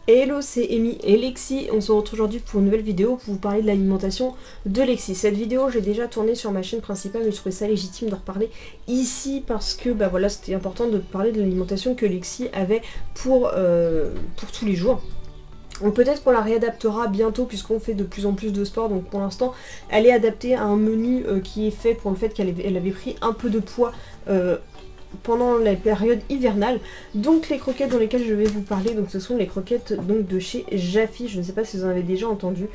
Hello, c'est Amy et Lexi. On se retrouve aujourd'hui pour une nouvelle vidéo pour vous parler de l'alimentation de Lexi. Cette vidéo, j'ai déjà tourné sur ma chaîne principale, mais je trouvais ça légitime de reparler ici parce que bah voilà, c'était important de parler de l'alimentation que Lexi avait pour tous les jours. Donc peut-être qu'on la réadaptera bientôt puisqu'on fait de plus en plus de sport, donc pour l'instant elle est adaptée à un menu qui est fait pour le fait qu'elle avait pris un peu de poids pendant la période hivernale. Donc les croquettes dans lesquelles je vais vous parler, donc ce sont les croquettes donc de chez Jaffy. Je ne sais pas si vous en avez déjà entendu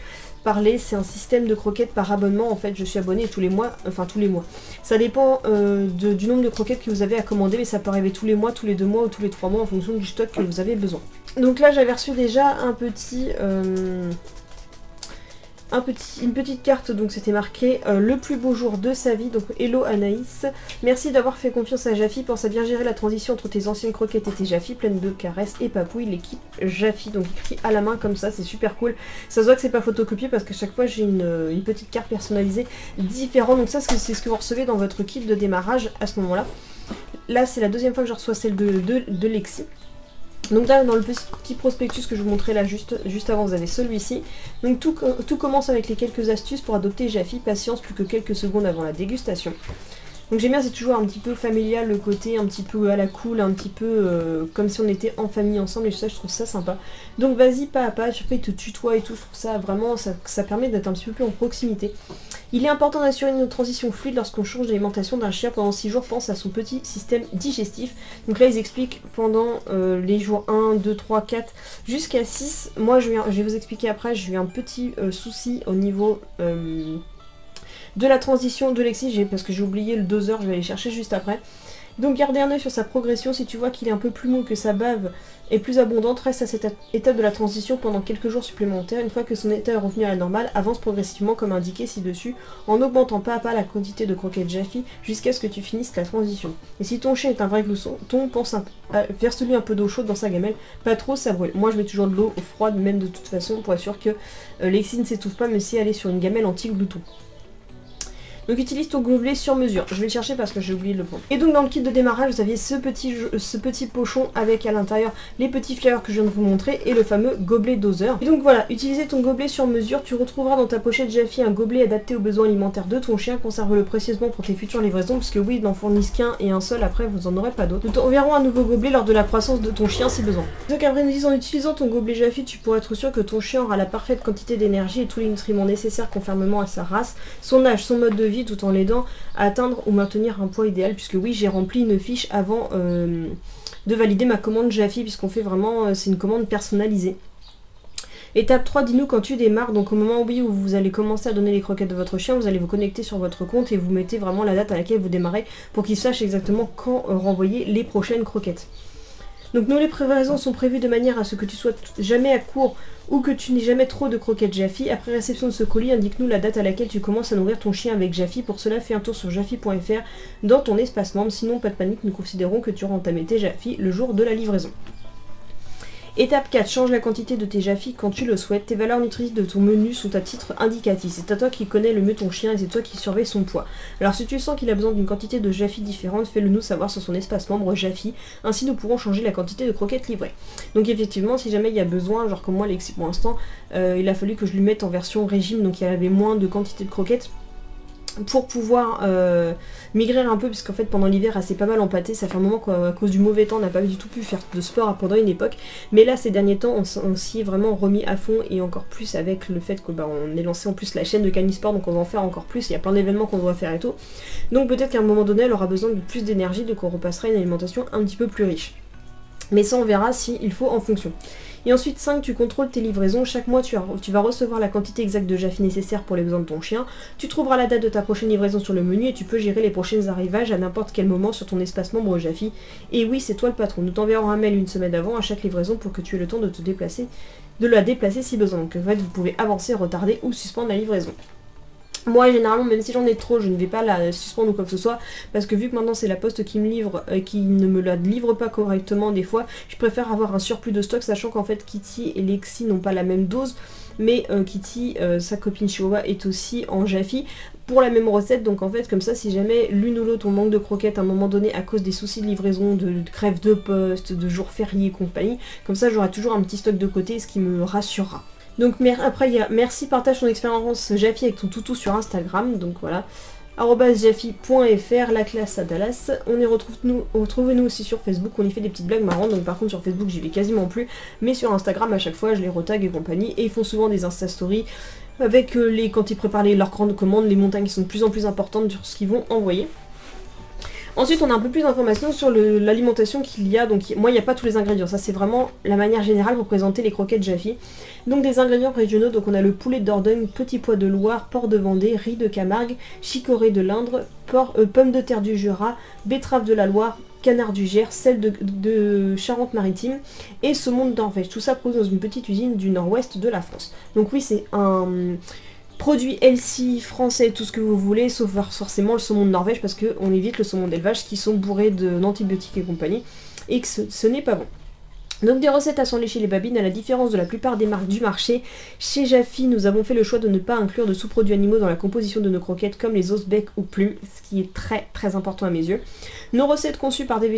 parler, c'est un système de croquettes par abonnement. En fait je suis abonnée tous les mois, ça dépend du nombre de croquettes que vous avez à commander, mais ça peut arriver tous les mois, tous les 2 mois ou tous les 3 mois en fonction du stock que vous avez besoin. Donc là j'avais reçu déjà une petite carte, donc c'était marqué le plus beau jour de sa vie, donc hello Anaïs, merci d'avoir fait confiance à Jaffy, pense à bien gérer la transition entre tes anciennes croquettes et tes Jaffy, pleines de caresses et papouilles, l'équipe Jaffy, donc écrit à la main comme ça, c'est super cool, ça se voit que c'est pas photocopié parce qu'à chaque fois j'ai une petite carte personnalisée différente, donc ça c'est ce que vous recevez dans votre kit de démarrage à ce moment là. Là c'est la deuxième fois que je reçois celle de Lexi. Donc là dans le petit prospectus que je vous montrais là juste avant, vous avez celui-ci. Donc tout commence avec les quelques astuces pour adopter Jaffy, patience plus que quelques secondes avant la dégustation. Donc j'aime bien, c'est toujours un petit peu familial, le côté un petit peu à la cool, un petit peu comme si on était en famille ensemble, et ça je trouve ça sympa. Donc vas-y pas à pas, chaque fois il te tutoie et tout, je trouve ça vraiment, ça permet d'être un petit peu plus en proximité. Il est important d'assurer une transition fluide lorsqu'on change d'alimentation d'un chien pendant 6 jours, pense à son petit système digestif. Donc là ils expliquent pendant les jours 1, 2, 3, 4 jusqu'à 6. Moi je vais vous expliquer après, j'ai eu un petit souci au niveau de la transition de Lexi, parce que j'ai oublié le doseur, je vais aller chercher juste après. Donc gardez un œil sur sa progression, si tu vois qu'il est un peu plus mou, que sa bave est plus abondante, reste à cette étape de la transition pendant quelques jours supplémentaires. Une fois que son état est revenu à la normale, avance progressivement comme indiqué ci-dessus, en augmentant pas à pas la quantité de croquettes Jaffy jusqu'à ce que tu finisses la transition. Et si ton chien est un vrai glousson, verse-lui un peu d'eau chaude dans sa gamelle, pas trop, ça brûle. Moi je mets toujours de l'eau froide, même de toute façon, pour être sûr que Lexi ne s'étouffe pas, même si elle est sur une gamelle anti-glouton. Donc utilise ton gobelet sur mesure. Je vais le chercher parce que j'ai oublié de le prendre. Et donc dans le kit de démarrage, vous aviez ce petit pochon avec à l'intérieur les petits flyers que je viens de vous montrer et le fameux gobelet doseur. Et donc voilà, utilisez ton gobelet sur mesure. Tu retrouveras dans ta pochette Jaffy un gobelet adapté aux besoins alimentaires de ton chien. Conserve-le précieusement pour tes futures livraisons, parce que oui, ils n'en fournissent qu'un et un seul, après vous en aurez pas d'autres. Nous t'enverrons un nouveau gobelet lors de la croissance de ton chien si besoin. Donc après nous disons, en utilisant ton gobelet Jaffy, tu pourras être sûr que ton chien aura la parfaite quantité d'énergie et tous les nutriments nécessaires conformément à sa race, son âge, son mode de vie, tout en l'aidant à atteindre ou maintenir un poids idéal, puisque oui, j'ai rempli une fiche avant de valider ma commande Jaffy, puisqu'on fait vraiment, c'est une commande personnalisée. Étape 3, dis-nous quand tu démarres. Donc au moment où vous allez commencer à donner les croquettes de votre chien, vous allez vous connecter sur votre compte et vous mettez vraiment la date à laquelle vous démarrez pour qu'il sache exactement quand renvoyer les prochaines croquettes. Donc nos livraisons sont prévues de manière à ce que tu sois jamais à court ou que tu n'aies jamais trop de croquettes Jaffy. Après réception de ce colis, indique-nous la date à laquelle tu commences à nourrir ton chien avec Jaffy. Pour cela, fais un tour sur jaffy.fr dans ton espace membre. Sinon, pas de panique, nous considérons que tu auras entamé tes Jaffy le jour de la livraison. Étape 4, change la quantité de tes Jaffy quand tu le souhaites. Tes valeurs nutritives de ton menu sont à titre indicatif. C'est à toi qui connais le mieux ton chien et c'est toi qui surveilles son poids. Alors si tu sens qu'il a besoin d'une quantité de Jaffy différente, fais-le nous savoir sur son espace membre Jaffy. Ainsi nous pourrons changer la quantité de croquettes livrées. Donc effectivement, si jamais il y a besoin, genre comme moi Lexi pour l'instant, il a fallu que je lui mette en version régime, donc il y avait moins de quantité de croquettes, pour pouvoir maigrir un peu, puisqu'en fait pendant l'hiver elle s'est pas mal empâtée, ça fait un moment qu'à cause du mauvais temps on n'a pas du tout pu faire de sport pendant une époque, mais là ces derniers temps on s'y est vraiment remis à fond, et encore plus avec le fait que on est lancé en plus la chaîne de Canisport, donc on va en faire encore plus, il y a plein d'événements qu'on doit faire et tout, donc peut-être qu'à un moment donné elle aura besoin de plus d'énergie, donc on repassera une alimentation un petit peu plus riche. Mais ça on verra s'il faut en fonction. Et ensuite 5, tu contrôles tes livraisons. Chaque mois tu vas recevoir la quantité exacte de Jaffy nécessaire pour les besoins de ton chien. Tu trouveras la date de ta prochaine livraison sur le menu et tu peux gérer les prochains arrivages à n'importe quel moment sur ton espace membre Jaffy. Et oui, c'est toi le patron. Nous t'enverrons un mail une semaine avant à chaque livraison pour que tu aies le temps de la déplacer si besoin. Donc en fait vous pouvez avancer, retarder ou suspendre la livraison. Moi généralement, même si j'en ai trop, je ne vais pas la suspendre ou quoi que ce soit, parce que vu que maintenant c'est la poste qui me livre, qui ne me la livre pas correctement des fois, je préfère avoir un surplus de stock, sachant qu'en fait Kitty et Lexi n'ont pas la même dose, mais Kitty, sa copine Chihuahua, est aussi en Jaffi pour la même recette. Donc en fait comme ça, si jamais l'une ou l'autre on manque de croquettes à un moment donné à cause des soucis de livraison, de grève de poste, de jours fériés et compagnie, comme ça j'aurai toujours un petit stock de côté, ce qui me rassurera. Donc après il y a merci, partage ton expérience Jaffi avec ton toutou sur Instagram, donc voilà, @jaffi.fr, la classe à Dallas. Retrouvez-nous aussi sur Facebook, on y fait des petites blagues marrantes, donc par contre sur Facebook j'y vais quasiment plus, mais sur Instagram à chaque fois je les retag et compagnie, et ils font souvent des Insta Stories avec quand ils préparent leurs grandes commandes, les montagnes qui sont de plus en plus importantes sur ce qu'ils vont envoyer. Ensuite, on a un peu plus d'informations sur l'alimentation qu'il y a. Donc, moi, il n'y a pas tous les ingrédients. Ça, c'est vraiment la manière générale pour présenter les croquettes Jaffi. Donc, des ingrédients régionaux. Donc, on a le poulet de Dordogne, petit pois de Loire, porc de Vendée, riz de Camargue, chicorée de l'Indre, pommes de terre du Jura, betterave de la Loire, canard du Gers, sel de Charente-Maritime et saumon de Norvège. Tout ça produit dans une petite usine du nord-ouest de la France. Donc, oui, c'est un produit healthy, français, tout ce que vous voulez, sauf forcément le saumon de Norvège, parce qu'on évite le saumon d'élevage qui sont bourrés d'antibiotiques et compagnie, et que ce n'est pas bon. Donc des recettes à sans lécher les babines, à la différence de la plupart des marques du marché, chez Jaffi nous avons fait le choix de ne pas inclure de sous-produits animaux dans la composition de nos croquettes comme les os, becs ou plumes, ce qui est très très important à mes yeux. Nos recettes conçues par des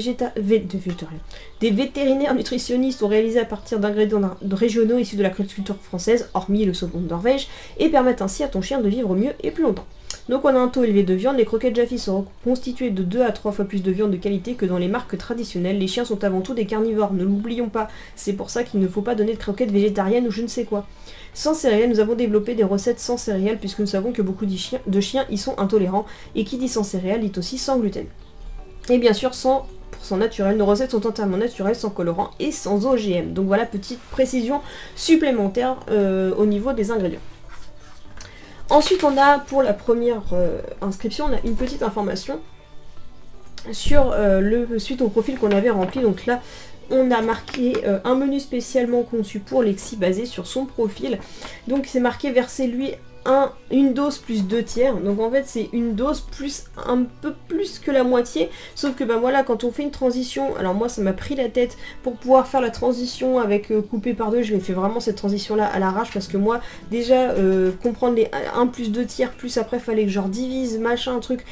vétérinaires nutritionnistes sont réalisées à partir d'ingrédients régionaux issus de la culture française, hormis le saumon de Norvège, et permettent ainsi à ton chien de vivre mieux et plus longtemps. Donc on a un taux élevé de viande, les croquettes Jaffi sont constituées de 2 à 3 fois plus de viande de qualité que dans les marques traditionnelles. Les chiens sont avant tout des carnivores, ne l'oublions pas, c'est pour ça qu'il ne faut pas donner de croquettes végétariennes ou je ne sais quoi. Sans céréales, nous avons développé des recettes sans céréales puisque nous savons que beaucoup de chiens y sont intolérants, et qui dit sans céréales dit aussi sans gluten. Et bien sûr 100% naturel, nos recettes sont entièrement naturelles, sans colorant et sans OGM. Donc voilà, petite précision supplémentaire au niveau des ingrédients. Ensuite, on a pour la première inscription, on a une petite information sur suite au profil qu'on avait rempli. Donc là, on a marqué un menu spécialement conçu pour Lexi basé sur son profil. Donc c'est marqué versez-lui une dose plus 2 tiers. Donc en fait c'est une dose plus un peu plus que la moitié, sauf que ben voilà, quand on fait une transition, alors moi ça m'a pris la tête pour pouvoir faire la transition avec coupé par deux. Je l'ai fait vraiment cette transition là à l'arrache parce que moi déjà comprendre les 1 plus 2 tiers plus après fallait que je redivise machin truc,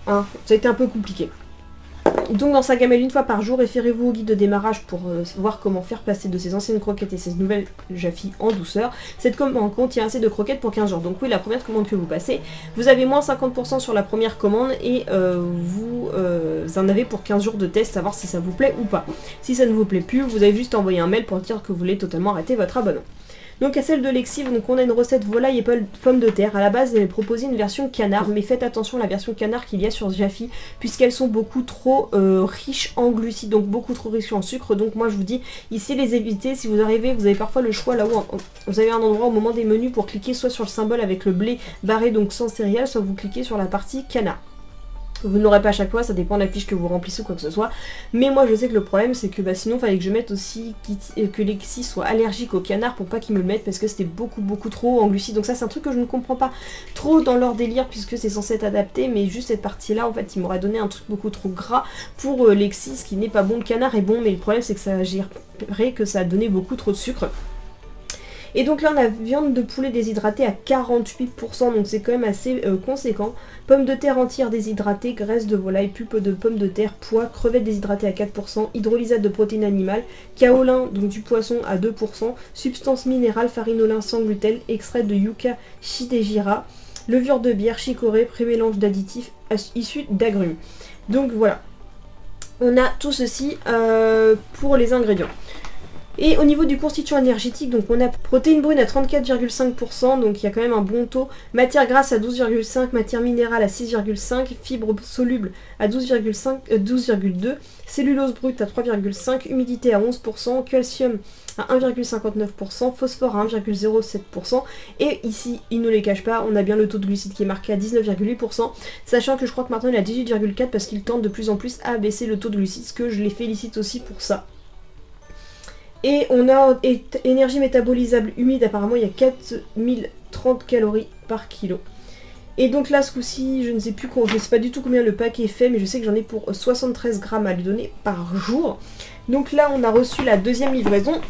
hein, ça a été un peu compliqué. Donc dans sa gamelle une fois par jour, référez-vous au guide de démarrage pour voir comment faire passer de ces anciennes croquettes et ces nouvelles Jaffi en douceur. Cette commande contient assez de croquettes pour 15 jours. Donc oui, la première commande que vous passez, vous avez moins 50% sur la première commande et vous en avez pour 15 jours de test, savoir si ça vous plaît ou pas. Si ça ne vous plaît plus, vous avez juste envoyé un mail pour dire que vous voulez totalement arrêter votre abonnement. Donc à celle de Lexi, donc on a une recette volaille et pommes de terre. À la base, elle est proposée une version canard, mais faites attention à la version canard qu'il y a sur Jaffi, puisqu'elles sont beaucoup trop riches en glucides, donc beaucoup trop riches en sucre. Donc moi je vous dis, ici les éviter. Si vous arrivez, vous avez parfois le choix là où vous avez un endroit au moment des menus pour cliquer soit sur le symbole avec le blé barré, donc sans céréales, soit vous cliquez sur la partie canard. Vous ne l'aurez pas à chaque fois, ça dépend de la fiche que vous remplissez ou quoi que ce soit. Mais moi je sais que le problème c'est que sinon il fallait que je mette aussi que Lexi soit allergique au canard pour pas qu'il me le mette parce que c'était beaucoup trop en glucides. Donc ça c'est un truc que je ne comprends pas trop dans leur délire puisque c'est censé être adapté. Mais juste cette partie là en fait il m'aurait donné un truc beaucoup trop gras pour Lexi, ce qui n'est pas bon. Le canard est bon mais le problème c'est que ça a donné beaucoup trop de sucre. Et donc là on a viande de poulet déshydratée à 48%, donc c'est quand même assez conséquent. Pommes de terre entières déshydratées, graisse de volaille, pulpe de pommes de terre, pois, crevettes déshydratées à 4%, hydrolysate de protéines animales, kaolin, donc du poisson à 2%, substance minérale, farinolin sans gluten, extrait de yucca shidejira, levure de bière, chicorée, pré-mélange d'additifs issus d'agrumes. Donc voilà, on a tout ceci pour les ingrédients. Et au niveau du constituant énergétique, donc on a protéines brunes à 34,5%, donc il y a quand même un bon taux, matière grasse à 12,5%, matière minérale à 6,5%, fibres solubles à 12,2%, cellulose brute à 3,5%, humidité à 11%, calcium à 1,59%, phosphore à 1,07%, et ici, il ne les cache pas, on a bien le taux de glucides qui est marqué à 19,8%, sachant que je crois que maintenant il est à 18,4% parce qu'il tente de plus en plus à baisser le taux de glucides, ce que je les félicite aussi pour ça. Et on a énergie métabolisable humide, apparemment il y a 4030 calories par kilo. Et donc là ce coup-ci, je ne sais plus, je ne sais pas du tout combien le paquet fait, mais je sais que j'en ai pour 73 grammes à lui donner par jour. Donc là on a reçu la deuxième livraison.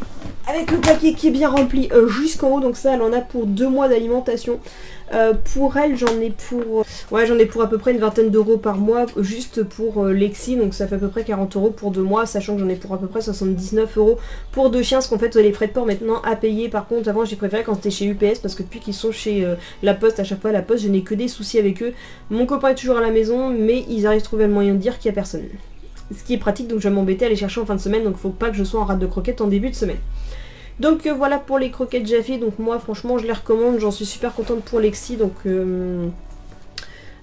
avec le paquet qui est bien rempli jusqu'en haut. Donc ça, elle en a pour 2 mois d'alimentation. Pour elle, j'en ai pour... Ouais, j'en ai pour à peu près une vingtaine d'euros par mois, juste pour Lexi, donc ça fait à peu près 40 euros pour 2 mois, sachant que j'en ai pour à peu près 79 euros pour 2 chiens, parce qu'en fait les frais de port maintenant à payer. Par contre, avant j'ai préféré quand c'était chez UPS, parce que depuis qu'ils sont chez la Poste, à chaque fois à la Poste, je n'ai que des soucis avec eux. Mon copain est toujours à la maison, mais ils arrivent à trouver le moyen de dire qu'il n'y a personne. Ce qui est pratique, donc je vais m'embêter à aller chercher en fin de semaine, donc faut pas que je sois en rate de croquettes en début de semaine. Donc voilà pour les croquettes Jaffy. Donc moi franchement je les recommande, j'en suis super contente pour Lexi. Donc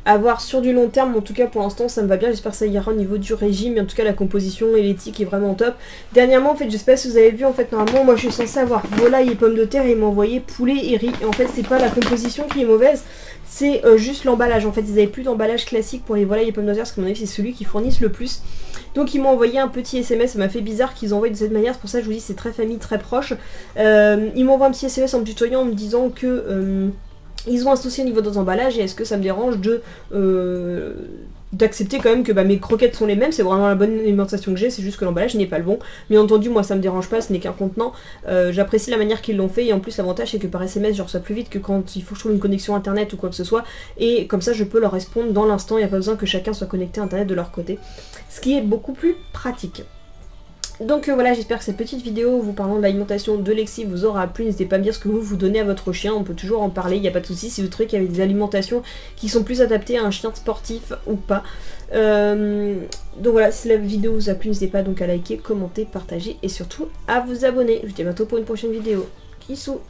à voir sur du long terme, en tout cas pour l'instant ça me va bien, j'espère que ça ira au niveau du régime, mais en tout cas la composition et l'éthique est vraiment top. Dernièrement en fait, je sais pas si vous avez vu, en fait normalement moi je suis censée avoir volaille et pommes de terre et ils m'ont envoyé poulet et riz, et en fait c'est pas la composition qui est mauvaise, c'est juste l'emballage. En fait ils avaient plus d'emballage classique pour les volailles et pommes de terre, parce qu'à mon avis c'est celui qui fournissent le plus. Donc ils m'ont envoyé un petit SMS, ça m'a fait bizarre qu'ils envoient de cette manière, c'est pour ça que je vous dis c'est très famille, très proche. Ils m'envoient un petit SMS en me tutoyant en me disant que ils ont un souci au niveau des emballages, et est-ce que ça me dérange de d'accepter quand même que mes croquettes sont les mêmes, c'est vraiment la bonne alimentation que j'ai, c'est juste que l'emballage n'est pas le bon. Bien entendu moi ça me dérange pas, ce n'est qu'un contenant, j'apprécie la manière qu'ils l'ont fait, et en plus l'avantage c'est que par SMS je reçois plus vite que quand il faut que je trouve une connexion internet ou quoi que ce soit, et comme ça je peux leur répondre dans l'instant, il n'y a pas besoin que chacun soit connecté à internet de leur côté, ce qui est beaucoup plus pratique. Donc voilà, j'espère que cette petite vidéo vous parlant de l'alimentation de Lexi vous aura plu. N'hésitez pas à me dire ce que vous donnez à votre chien, on peut toujours en parler, il n'y a pas de souci si vous trouvez qu'il y avait des alimentations qui sont plus adaptées à un chien sportif ou pas. Donc voilà, si la vidéo vous a plu, n'hésitez pas donc à liker, commenter, partager et surtout à vous abonner. Je vous dis à bientôt pour une prochaine vidéo. Kissou.